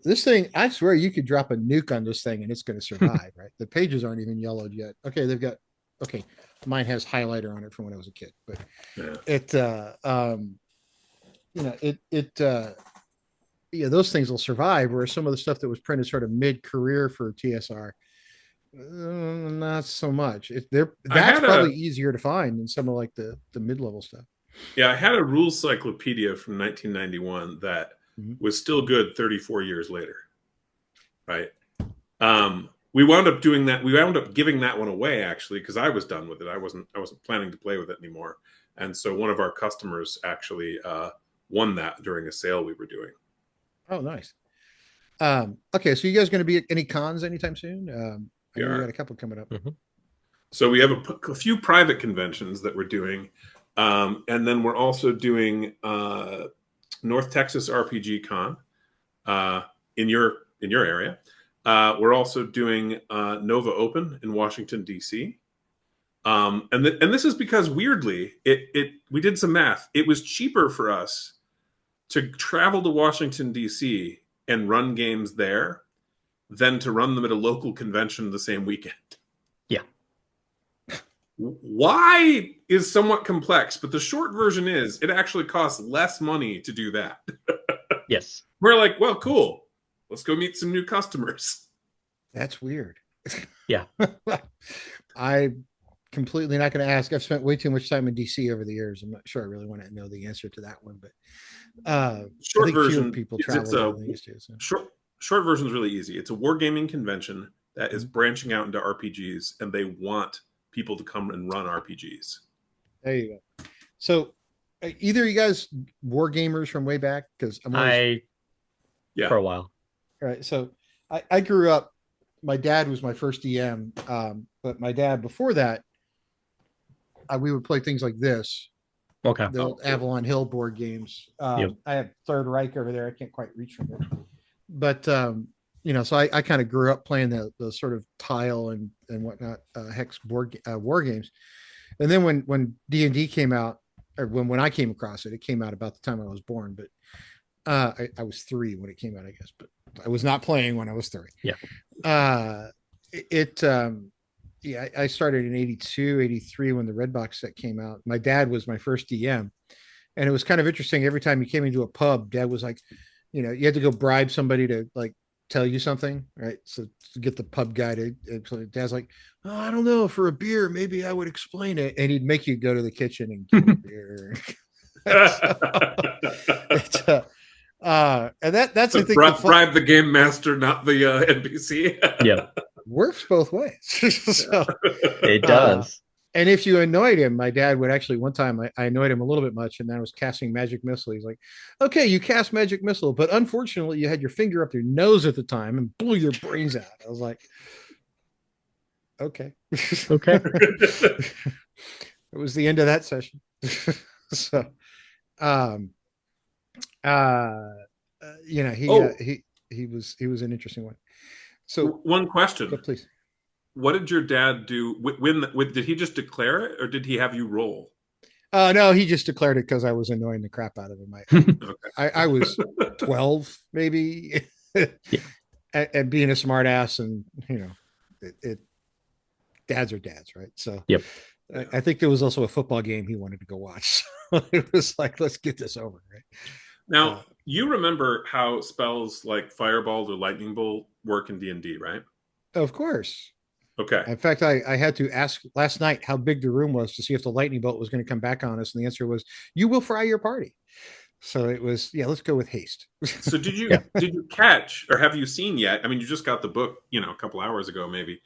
This thing, I swear you could drop a nuke on this thing and it's going to survive, right? The pages aren't even yellowed yet. Okay, mine has highlighter on it from when I was a kid, but those things will survive. Whereas some of the stuff that was printed sort of mid-career for TSR, not so much. That's probably easier to find than some of like the mid-level stuff. Yeah, I had a rules cyclopedia from 1991 that was still good 34 years later. Right. We wound up doing that. We wound up giving that one away actually because I was done with it. I wasn't planning to play with it anymore. And so one of our customers actually won that during a sale we were doing. Oh, nice. Okay, so you guys going to be at any cons anytime soon? I know we got a couple coming up. So we have a few private conventions that we're doing. And then we're also doing North Texas RPG Con in your area. We're also doing Nova Open in Washington D.C. And this is because weirdly, we did some math. It was cheaper for us to travel to Washington D.C. and run games there than to run them at a local convention the same weekend. Yeah. Why is somewhat complex, but the short version is it actually costs less money to do that. Yes. We're like, well, cool. Let's go meet some new customers. That's weird. Yeah. I'm completely not going to ask. I've spent way too much time in DC over the years. I'm not sure I really want to know the answer to that one, but short version, people travel. Short version is really easy. It's a wargaming convention that is branching out into RPGs, and they want people to come and run RPGs. There you go. So either of you guys war gamers from way back? Because for a while. All right. So I grew up, my dad was my first DM, but my dad before that, we would play things like this. Okay. the Avalon Hill board games. Yep. I have Third Reich over there. I can't quite reach from it, but so I kind of grew up playing the sort of tile and whatnot hex board war games. And then when D&D came out, or when I came across it, it came out about the time I was born. But I was 3 when it came out, I guess. But I was not playing when I was 3. Yeah. I started in 82, 83 when the Red Box set came out. My dad was my first DM. And it was kind of interesting. Every time you came into a pub, Dad was like, you had to go bribe somebody to like tell you something, right? So to get the pub guy to, so Dad's like, oh, I don't know, for a beer, maybe I would explain it. And he'd make you go to the kitchen and get a beer. And that's so I think bribe the game master, not the NPC. Yeah, works both ways. So, it does. And if you annoyed him, my dad would actually, one time I annoyed him a little bit much, and then I was casting Magic Missile. He's like, okay, you cast Magic Missile, but unfortunately you had your finger up your nose at the time and blew your brains out. I was like, okay. Okay. It was the end of that session. So, he was an interesting one. So one question, please. What did your dad do? Did he just declare it, or did he have you roll? No, he just declared it because I was annoying the crap out of him. I was 12, maybe, and being a smart ass, and dads are dads, right? So, yep. I think there was also a football game he wanted to go watch. So it was like, let's get this over, right? Now, you remember how spells like Fireball or Lightning Bolt work in D&D, right? Of course. Okay. In fact, I had to ask last night how big the room was to see if the lightning bolt was going to come back on us. And the answer was, you will fry your party. So it was, let's go with haste. So did you catch, or have you seen yet? I mean, you just got the book, a couple hours ago, maybe.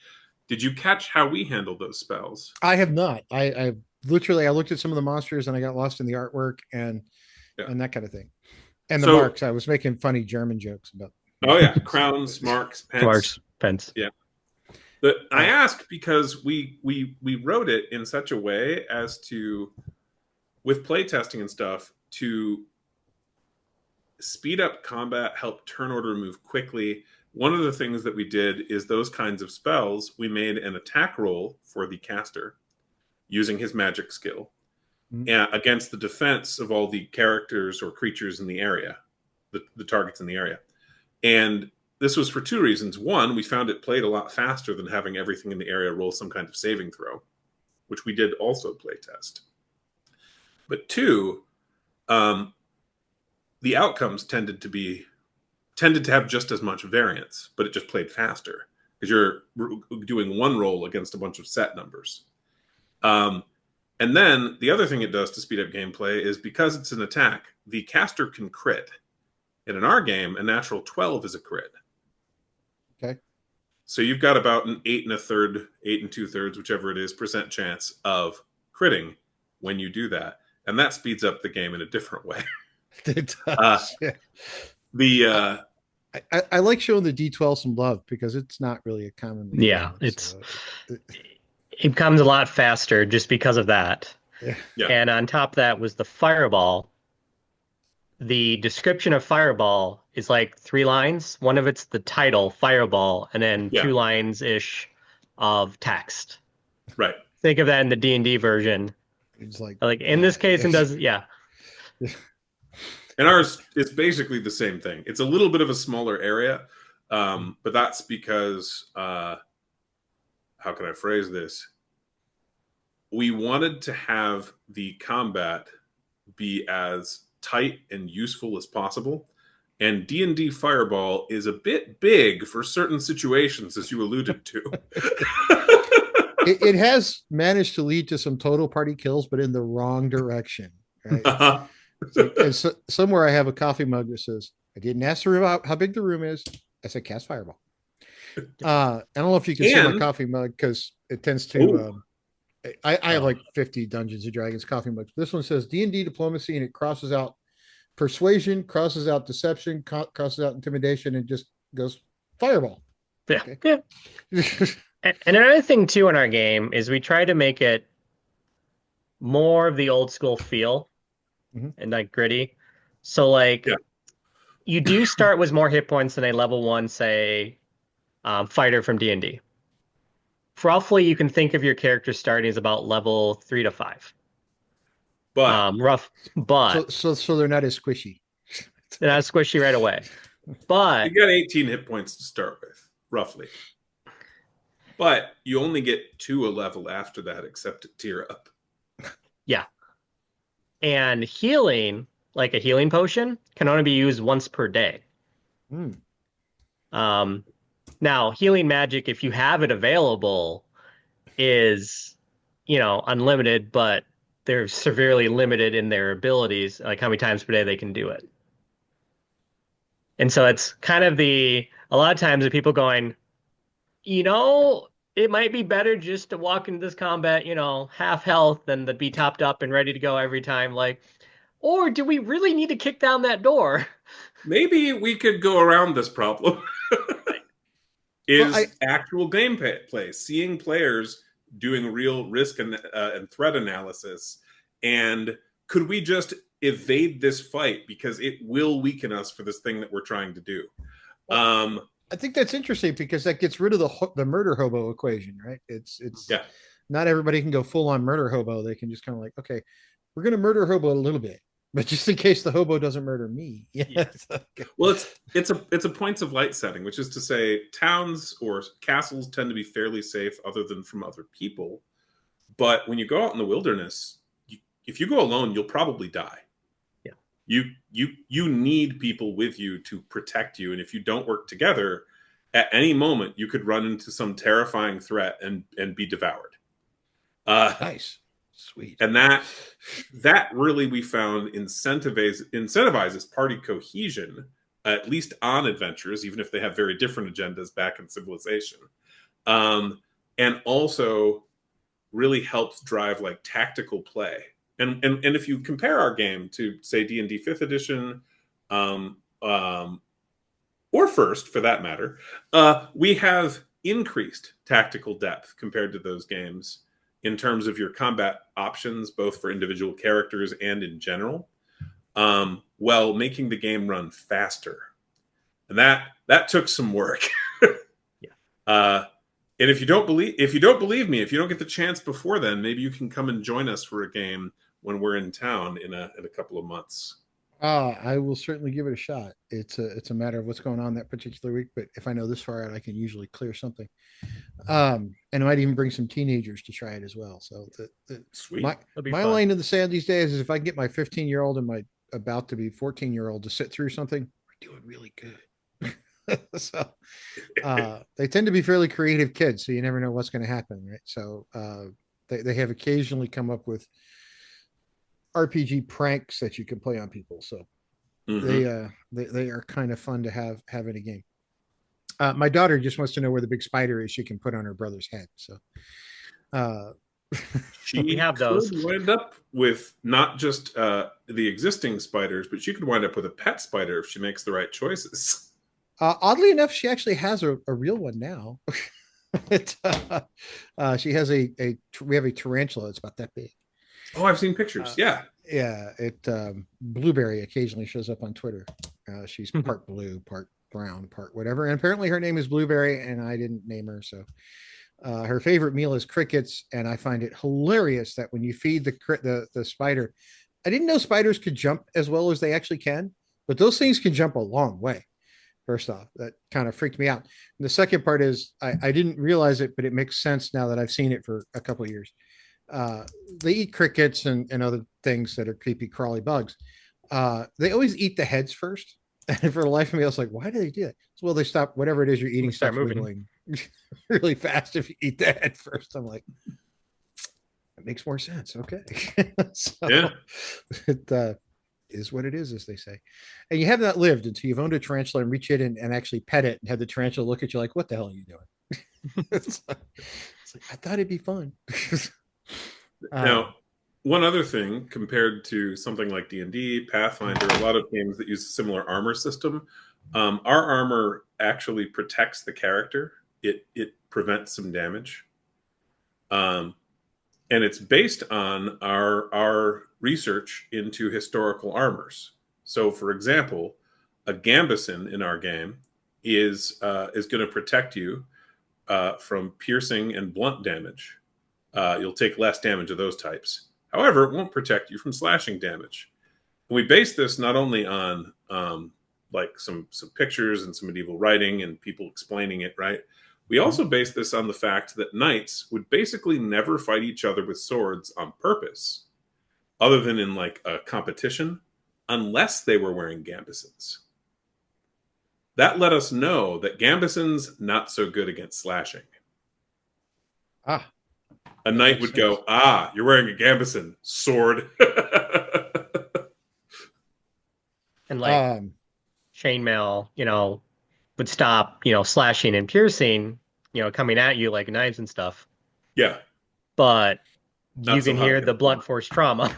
Did you catch how we handled those spells? I have not. I literally, I looked at some of the monsters and I got lost in the artwork and that kind of thing. And the marks, I was making funny German jokes about. Oh yeah. Crowns, marks, pence. Marks, pence. Yeah. But I ask because we wrote it in such a way as to, with playtesting and stuff, to speed up combat, help turn order move quickly. One of the things that we did is those kinds of spells, we made an attack roll for the caster using his magic skill against the defense of all the characters or creatures in the area, the targets in the area. And this was for 2 reasons. One, we found it played a lot faster than having everything in the area roll some kind of saving throw, which we did also play test. But 2, the outcomes tended to have just as much variance, but it just played faster because you're doing one roll against a bunch of set numbers. And then the other thing it does to speed up gameplay is because it's an attack, the caster can crit. And in our game, a natural 12 is a crit. Okay. So you've got about an 8 1/3, 8 2/3, whichever it is, % chance of critting when you do that. And that speeds up the game in a different way. It does. I like showing the D12 some love because it's not really a common. Yeah, it comes a lot faster just because of that. Yeah. And on top of that was the Fireball. The description of Fireball is like 3 lines. One of it's the title, Fireball, and then 2 lines-ish of text. Right. Think of that in the D&D version. It's like in this case, it does, And ours is basically the same thing. It's a little bit of a smaller area, but that's because, how can I phrase this? We wanted to have the combat be as tight and useful as possible. And D&D Fireball is a bit big for certain situations, as you alluded to. It has managed to lead to some total party kills, but in the wrong direction. Right? Uh-huh. So somewhere I have a coffee mug that says, I didn't ask her about how big the room is. I said, cast Fireball. I don't know if you can see my coffee mug because it tends to... I have like 50 Dungeons and Dragons coffee mugs. This one says D&D diplomacy, and it crosses out persuasion, crosses out deception, crosses out intimidation, and just goes Fireball. Yeah. Okay. Yeah. And another thing too in our game is we try to make it more of the old school feel and like gritty. So like Yeah. you do start with more hit points than a level one, say, fighter from D&D. Roughly, you can think of your character starting as about level 3 to 5. But Rough, but So they're not as squishy. they're not squishy right away. But you got 18 hit points to start with, roughly. But you only get 2 a level after that, except to tier up. yeah. And healing, like a healing potion, can only be used once per day. Mm. Now, healing magic, if you have it available, is, unlimited, but they're severely limited in their abilities, like how many times per day they can do it. And so it's kind of a lot of times the people going, it might be better just to walk into this combat, half health than to be topped up and ready to go every time. Like, or do we really need to kick down that door? Maybe we could go around this problem. Is Well, actual gameplay, seeing players doing real risk and threat analysis, and could we just evade this fight because it will weaken us for this thing that we're trying to do? I think that's interesting because that gets rid of the murder hobo equation, right? It's Yeah. not everybody can go full on murder hobo. They can just kind of like, okay, we're going to murder hobo a little bit, but just in case the hobo doesn't murder me. Yeah. Well, it's a points of light setting, which is to say towns or castles tend to be fairly safe other than from other people. But when you go out in the wilderness, if you go alone, you'll probably die. Yeah. You need people with you to protect you, and if you don't work together, at any moment you could run into some terrifying threat and be devoured. Nice. Sweet. And that really, we found, incentivizes party cohesion, at least on adventures, even if they have very different agendas back in Civilization. And also really helps drive like tactical play. And if you compare our game to, say, D&D 5th edition, or first for that matter, we have increased tactical depth compared to those games in terms of your combat options, both for individual characters and in general, while making the game run faster. And that took some work. Yeah. And if you don't believe me, if you don't get the chance before then, maybe you can come and join us for a game when we're in town in a couple of months. I will certainly give it a shot. It's a matter of what's going on that particular week, but if I know this far out, I can usually clear something. And I might even bring some teenagers to try it as well. So Sweet. My line in the sand these days is if I can get my 15-year-old and my about to be 14-year-old to sit through something, we're doing really good. So they tend to be fairly creative kids, so you never know what's going to happen, right? So they have occasionally come up with RPG pranks that you can play on people. So they are kind of fun to have in a game. My daughter just wants to know where the big spider is she can put on her brother's head. So she have those. could wind up with not just the existing spiders, but she could wind up with a pet spider if she makes the right choices. Oddly enough, she actually has a real one now. She has we have a tarantula. It's about that big. Oh, I've seen pictures. Yeah. Blueberry occasionally shows up on Twitter. She's part blue, part brown, part whatever. And apparently her name is Blueberry, and I didn't name her. So her favorite meal is crickets, and I find it hilarious that when you feed the spider, I didn't know spiders could jump as well as they actually can, but those things can jump a long way. First off, that kind of freaked me out. And the second part is I didn't realize it, but it makes sense now that I've seen it for a couple of years. They eat crickets and other things that are creepy, crawly bugs. They always eat the heads first. And for the life of me, I was like, why do they do that? So, well, they stop whatever it is you're eating, Start starts moving wiggling really fast if you eat the head first. I'm like, that makes more sense. Okay. So yeah. It is what it is, as they say. And you have not lived until you've owned a tarantula and reach in and actually pet it and have the tarantula look at you like, what the hell are you doing? It's like, I thought it'd be fun. Now, one other thing compared to something like D&D, Pathfinder, a lot of games that use a similar armor system, our armor actually protects the character. It prevents some damage. and it's based on our research into historical armors. So, for example, a gambeson in our game is going to protect you from piercing and blunt damage. You'll take less damage of those types. However, it won't protect you from slashing damage. And we base this not only on like some pictures and some medieval writing and people explaining it, right? We also base this on the fact that knights would basically never fight each other with swords on purpose, other than in like a competition, unless they were wearing gambesons. That let us know that gambesons not so good against slashing. Ah, a knight would go, you're wearing a gambeson sword. And like chainmail, would stop, slashing and piercing, coming at you like knives and stuff. Yeah. But Not you so can hot hear against the blunt force trauma.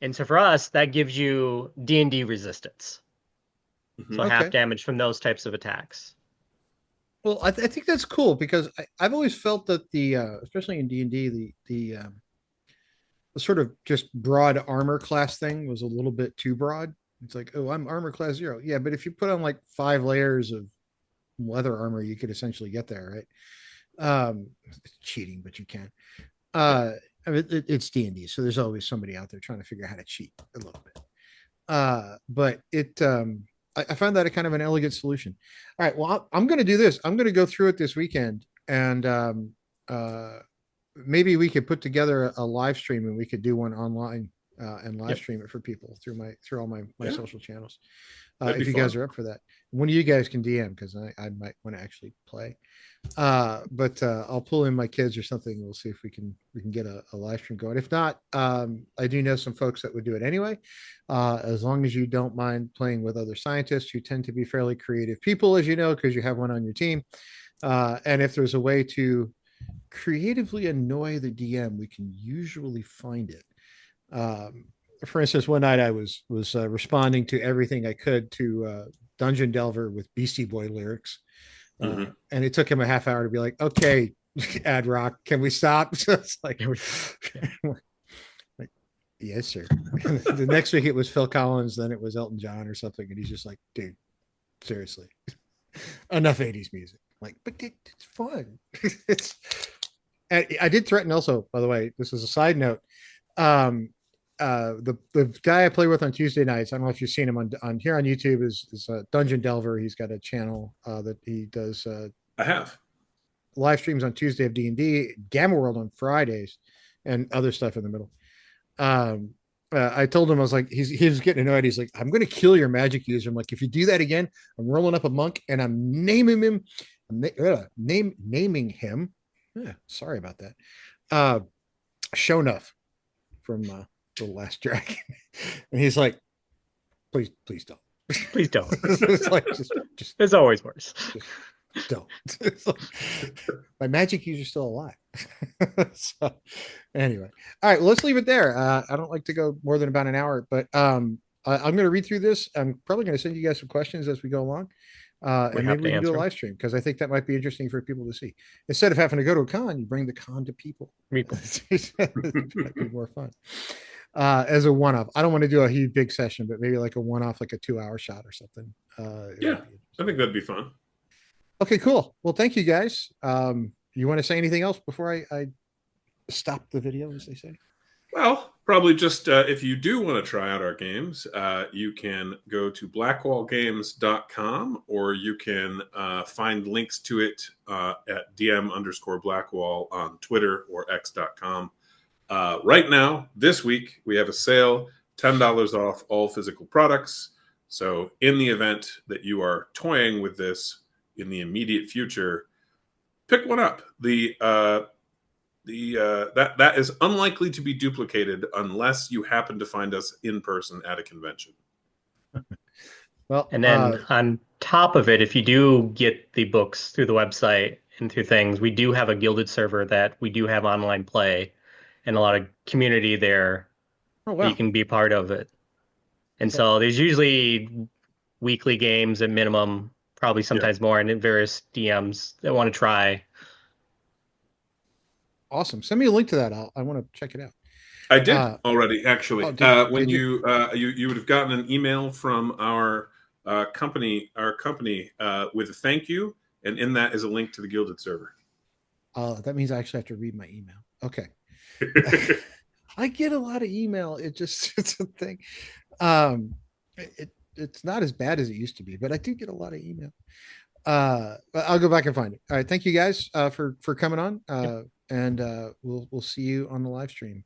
And so for us, that gives you D&D resistance. So half damage from those types of attacks. Well, I think that's cool because I've always felt that the especially in D&D the sort of just broad armor class thing was a little bit too broad. It's like, oh, I'm armor class 0. Yeah, but if you put on like 5 layers of leather armor, you could essentially get there, right? It's cheating, but you can. I mean, it's D&D, so there's always somebody out there trying to figure out how to cheat a little bit. But it I found that a kind of an elegant solution. All right, well, I'm going to do this. I'm going to go through it this weekend, and maybe we could put together a live stream, and we could do one online and live stream it for people through all my social channels. If you guys are up for that, one of you guys can DM because I might want to actually play. But I'll pull in my kids or something. We'll see if we can get a live stream going. If not, I do know some folks that would do it anyway. As long as you don't mind playing with other scientists who tend to be fairly creative people, as you know, because you have one on your team. And if there's a way to creatively annoy the DM, we can usually find it. For instance, one night I was responding to everything I could to Dungeon Delver with Beastie Boy lyrics. And it took him a half hour to be like, okay, Ad Rock, can we stop? So it's like, yes, sir. The next week it was Phil Collins, then it was Elton John or something. And he's just like, dude, seriously, enough 80s music. Like, but it's fun. And I did threaten also, by the way, this is a side note. The guy I play with on Tuesday nights, I don't know if you've seen him on here on YouTube, is Dungeon Delver. He's got a channel that he does I have live streams on Tuesday of D&D, Gamma World on Fridays, and other stuff in the middle. I told him, I was like, he was getting annoyed. He's like, I'm going to kill your magic user. I'm like, if you do that again, I'm rolling up a monk and I'm naming him. Naming him. Yeah, sorry about that. Shonuff from The Last Dragon. And he's like, please don't. Please don't. It's like, just there's always worse. Just don't. Like, my magic user's still alive. So anyway, all right, well, let's leave it there. I don't like to go more than about an hour, but I'm going to read through this. I'm probably going to send you guys some questions as we go along. And maybe we can do a live stream because I think that might be interesting for people to see. Instead of having to go to a con, you bring the con to people. That'd be more fun. As a one-off. I don't want to do a huge big session, but maybe like a one-off, like a 2-hour shot or something. Yeah, I think that'd be fun. Okay, cool. Well, thank you guys. You want to say anything else before I stop the video, as they say? Well, probably just if you do want to try out our games, you can go to blackwallgames.com, or you can find links to it at DM_Blackwall on Twitter or X.com. Right now, this week, we have a sale, $10 off all physical products. So in the event that you are toying with this in the immediate future, pick one up. That is unlikely to be duplicated unless you happen to find us in person at a convention. Well, and then on top of it, if you do get the books through the website and through things, we do have a guilded server that we do have online play and a lot of community there. Oh, wow. You can be part of it. And so there's usually weekly games at minimum, probably sometimes more, and various DMs that want to try. Awesome. Send me a link to that. I want to check it out. I did already, actually. Oh, When did you? you would have gotten an email from our company with a thank you, and in that is a link to the Gilded server. That means I actually have to read my email. Okay. I get a lot of email. It's a thing. It's not as bad as it used to be, but I do get a lot of email. But I'll go back and find it. All right. Thank you guys for coming on. And we'll see you on the live stream.